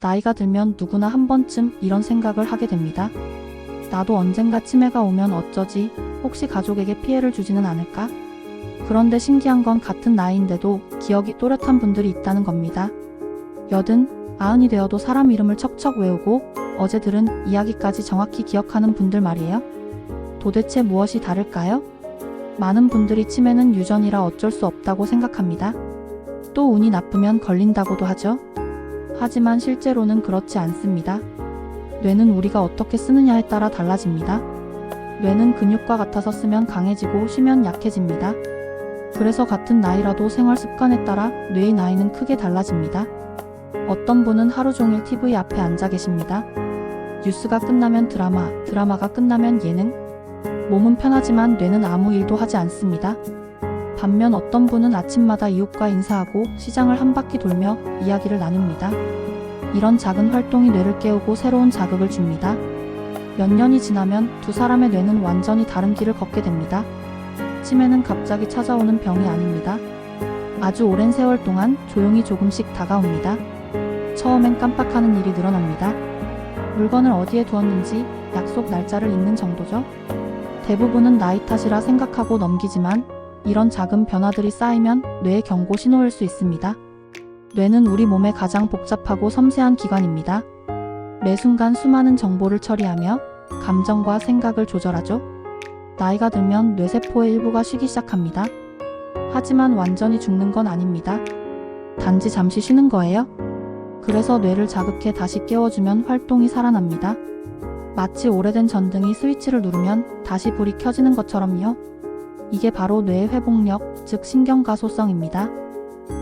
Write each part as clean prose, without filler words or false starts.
나이가 들면 누구나 한 번쯤 이런 생각을 하게 됩니다. 나도 언젠가 치매가 오면 어쩌지? 혹시 가족에게 피해를 주지는 않을까? 그런데 신기한 건 같은 나이인데도 기억이 또렷한 분들이 있다는 겁니다. 80, 90이 되어도 사람 이름을 척척 외우고 어제 들은 이야기까지 정확히 기억하는 분들 말이에요. 도대체 무엇이 다를까요? 많은 분들이 치매는 유전이라 어쩔 수 없다고 생각합니다. 또 운이 나쁘면 걸린다고도 하죠. 하지만 실제로는 그렇지 않습니다. 뇌는 우리가 어떻게 쓰느냐에 따라 달라집니다. 뇌는 근육과 같아서 쓰면 강해지고 쉬면 약해집니다. 그래서 같은 나이라도 생활 습관에 따라 뇌의 나이는 크게 달라집니다. 어떤 분은 하루 종일 TV 앞에 앉아 계십니다. 뉴스가 끝나면 드라마, 드라마가 끝나면 예능. 몸은 편하지만 뇌는 아무 일도 하지 않습니다. 반면 어떤 분은 아침마다 이웃과 인사하고 시장을 한 바퀴 돌며 이야기를 나눕니다. 이런 작은 활동이 뇌를 깨우고 새로운 자극을 줍니다. 몇 년이 지나면 두 사람의 뇌는 완전히 다른 길을 걷게 됩니다. 치매는 갑자기 찾아오는 병이 아닙니다. 아주 오랜 세월 동안 조용히 조금씩 다가옵니다. 처음엔 깜빡하는 일이 늘어납니다. 물건을 어디에 두었는지 약속 날짜를 잊는 정도죠. 대부분은 나이 탓이라 생각하고 넘기지만 이런 작은 변화들이 쌓이면 뇌의 경고 신호일 수 있습니다. 뇌는 우리 몸의 가장 복잡하고 섬세한 기관입니다. 매 순간 수많은 정보를 처리하며 감정과 생각을 조절하죠. 나이가 들면 뇌세포의 일부가 쉬기 시작합니다. 하지만 완전히 죽는 건 아닙니다. 단지 잠시 쉬는 거예요. 그래서 뇌를 자극해 다시 깨워주면 활동이 살아납니다. 마치 오래된 전등이 스위치를 누르면 다시 불이 켜지는 것처럼요. 이게 바로 뇌의 회복력, 즉 신경가소성입니다.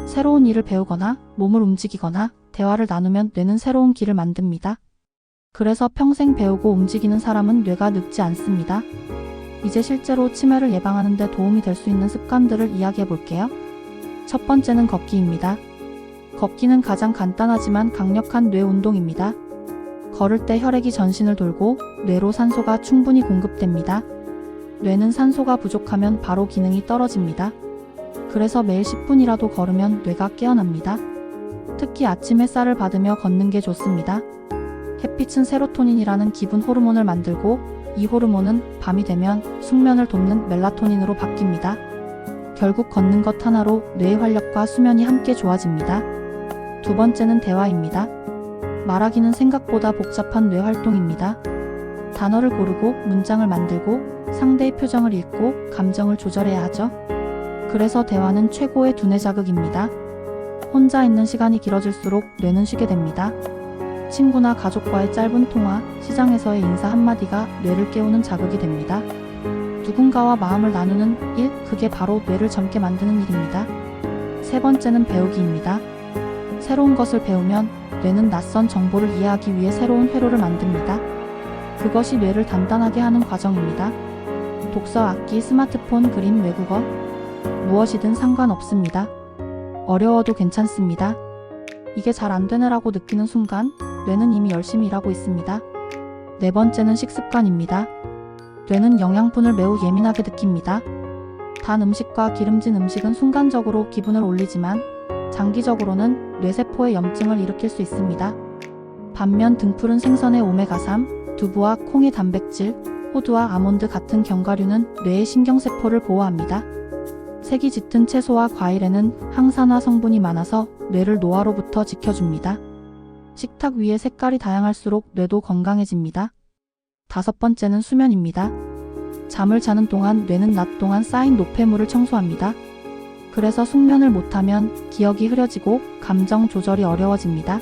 새로운 일을 배우거나 몸을 움직이거나 대화를 나누면 뇌는 새로운 길을 만듭니다. 그래서 평생 배우고 움직이는 사람은 뇌가 늙지 않습니다. 이제 실제로 치매를 예방하는 데 도움이 될 수 있는 습관들을 이야기해 볼게요. 첫 번째는 걷기입니다. 걷기는 가장 간단하지만 강력한 뇌 운동입니다. 걸을 때 혈액이 전신을 돌고 뇌로 산소가 충분히 공급됩니다. 뇌는 산소가 부족하면 바로 기능이 떨어집니다. 그래서 매일 10분이라도 걸으면 뇌가 깨어납니다. 특히 아침 햇살을 받으며 걷는 게 좋습니다. 햇빛은 세로토닌이라는 기분 호르몬을 만들고 이 호르몬은 밤이 되면 숙면을 돕는 멜라토닌으로 바뀝니다. 결국 걷는 것 하나로 뇌의 활력과 수면이 함께 좋아집니다. 두 번째는 대화입니다. 말하기는 생각보다 복잡한 뇌 활동입니다. 단어를 고르고 문장을 만들고 상대의 표정을 읽고 감정을 조절해야 하죠. 그래서 대화는 최고의 두뇌 자극입니다. 혼자 있는 시간이 길어질수록 뇌는 쉬게 됩니다. 친구나 가족과의 짧은 통화, 시장에서의 인사 한마디가 뇌를 깨우는 자극이 됩니다. 누군가와 마음을 나누는 일, 그게 바로 뇌를 젊게 만드는 일입니다. 세 번째는 배우기입니다. 새로운 것을 배우면 뇌는 낯선 정보를 이해하기 위해 새로운 회로를 만듭니다. 그것이 뇌를 단단하게 하는 과정입니다. 독서, 악기, 스마트폰, 그림, 외국어, 무엇이든 상관없습니다. 어려워도 괜찮습니다. 이게 잘 안 되네라고 느끼는 순간 뇌는 이미 열심히 일하고 있습니다. 네 번째는 식습관입니다. 뇌는 영양분을 매우 예민하게 느낍니다. 단 음식과 기름진 음식은 순간적으로 기분을 올리지만 장기적으로는 뇌세포의 염증을 일으킬 수 있습니다. 반면 등푸른 생선의 오메가3, 두부와 콩의 단백질, 호두와 아몬드 같은 견과류는 뇌의 신경세포를 보호합니다. 색이 짙은 채소와 과일에는 항산화 성분이 많아서 뇌를 노화로부터 지켜줍니다. 식탁 위의 색깔이 다양할수록 뇌도 건강해집니다. 다섯 번째는 수면입니다. 잠을 자는 동안 뇌는 낮 동안 쌓인 노폐물을 청소합니다. 그래서 숙면을 못하면 기억이 흐려지고 감정 조절이 어려워집니다.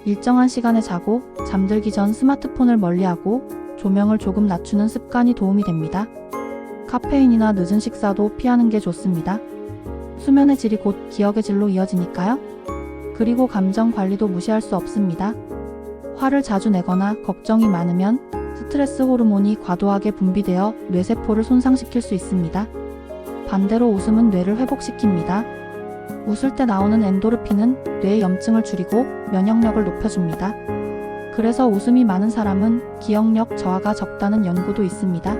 일정한 시간에 자고 잠들기 전 스마트폰을 멀리하고 조명을 조금 낮추는 습관이 도움이 됩니다. 카페인이나 늦은 식사도 피하는 게 좋습니다. 수면의 질이 곧 기억의 질로 이어지니까요. 그리고 감정 관리도 무시할 수 없습니다. 화를 자주 내거나 걱정이 많으면 스트레스 호르몬이 과도하게 분비되어 뇌세포를 손상시킬 수 있습니다. 반대로 웃음은 뇌를 회복시킵니다. 웃을 때 나오는 엔도르핀은 뇌의 염증을 줄이고 면역력을 높여줍니다. 그래서 웃음이 많은 사람은 기억력 저하가 적다는 연구도 있습니다.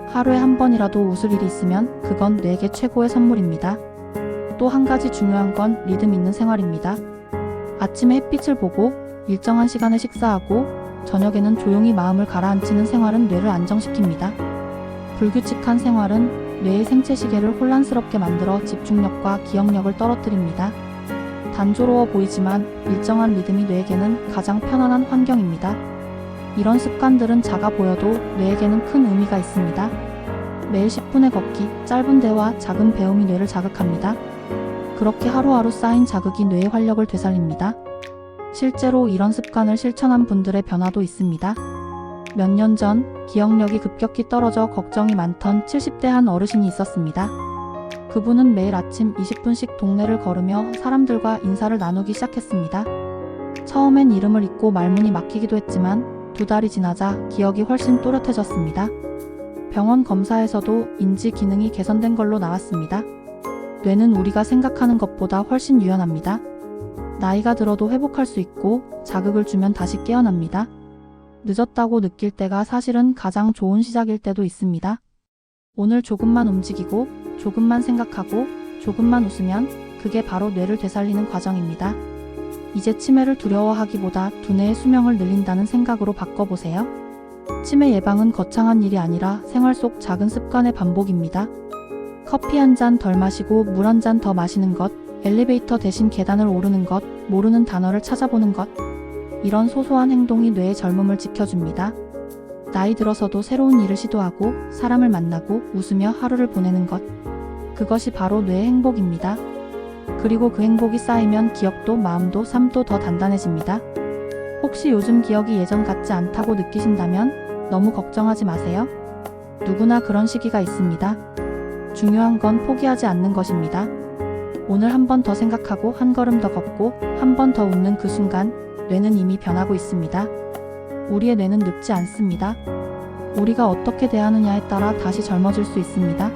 하루에 한 번이라도 웃을 일이 있으면 그건 뇌에게 최고의 선물입니다. 또 한 가지 중요한 건 리듬 있는 생활입니다. 아침에 햇빛을 보고 일정한 시간에 식사하고 저녁에는 조용히 마음을 가라앉히는 생활은 뇌를 안정시킵니다. 불규칙한 생활은 뇌의 생체 시계를 혼란스럽게 만들어 집중력과 기억력을 떨어뜨립니다. 단조로워 보이지만 일정한 리듬이 뇌에게는 가장 편안한 환경입니다. 이런 습관들은 작아 보여도 뇌에게는 큰 의미가 있습니다. 매일 10분의 걷기, 짧은 대화, 작은 배움이 뇌를 자극합니다. 그렇게 하루하루 쌓인 자극이 뇌의 활력을 되살립니다. 실제로 이런 습관을 실천한 분들의 변화도 있습니다. 몇 년 전 기억력이 급격히 떨어져 걱정이 많던 70대 한 어르신이 있었습니다. 그분은 매일 아침 20분씩 동네를 걸으며 사람들과 인사를 나누기 시작했습니다. 처음엔 이름을 잊고 말문이 막히기도 했지만 2달이 지나자 기억이 훨씬 또렷해졌습니다. 병원 검사에서도 인지 기능이 개선된 걸로 나왔습니다. 뇌는 우리가 생각하는 것보다 훨씬 유연합니다. 나이가 들어도 회복할 수 있고 자극을 주면 다시 깨어납니다. 늦었다고 느낄 때가 사실은 가장 좋은 시작일 때도 있습니다. 오늘 조금만 움직이고 조금만 생각하고 조금만 웃으면 그게 바로 뇌를 되살리는 과정입니다. 이제 치매를 두려워하기보다 두뇌의 수명을 늘린다는 생각으로 바꿔보세요. 치매 예방은 거창한 일이 아니라 생활 속 작은 습관의 반복입니다. 커피 한 잔 덜 마시고 물 한 잔 더 마시는 것, 엘리베이터 대신 계단을 오르는 것, 모르는 단어를 찾아보는 것. 이런 소소한 행동이 뇌의 젊음을 지켜줍니다. 나이 들어서도 새로운 일을 시도하고 사람을 만나고 웃으며 하루를 보내는 것. 그것이 바로 뇌의 행복입니다. 그리고 그 행복이 쌓이면 기억도 마음도 삶도 더 단단해집니다. 혹시 요즘 기억이 예전 같지 않다고 느끼신다면 너무 걱정하지 마세요. 누구나 그런 시기가 있습니다. 중요한 건 포기하지 않는 것입니다. 오늘 한 번 더 생각하고 한 걸음 더 걷고 한 번 더 웃는 그 순간 뇌는 이미 변하고 있습니다. 우리의 뇌는 늙지 않습니다. 우리가 어떻게 대하느냐에 따라 다시 젊어질 수 있습니다.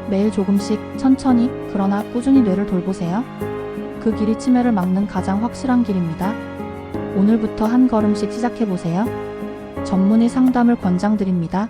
매일 조금씩 천천히 그러나 꾸준히 뇌를 돌보세요. 그 길이 치매를 막는 가장 확실한 길입니다. 오늘부터 한 걸음씩 시작해보세요. 전문의 상담을 권장드립니다.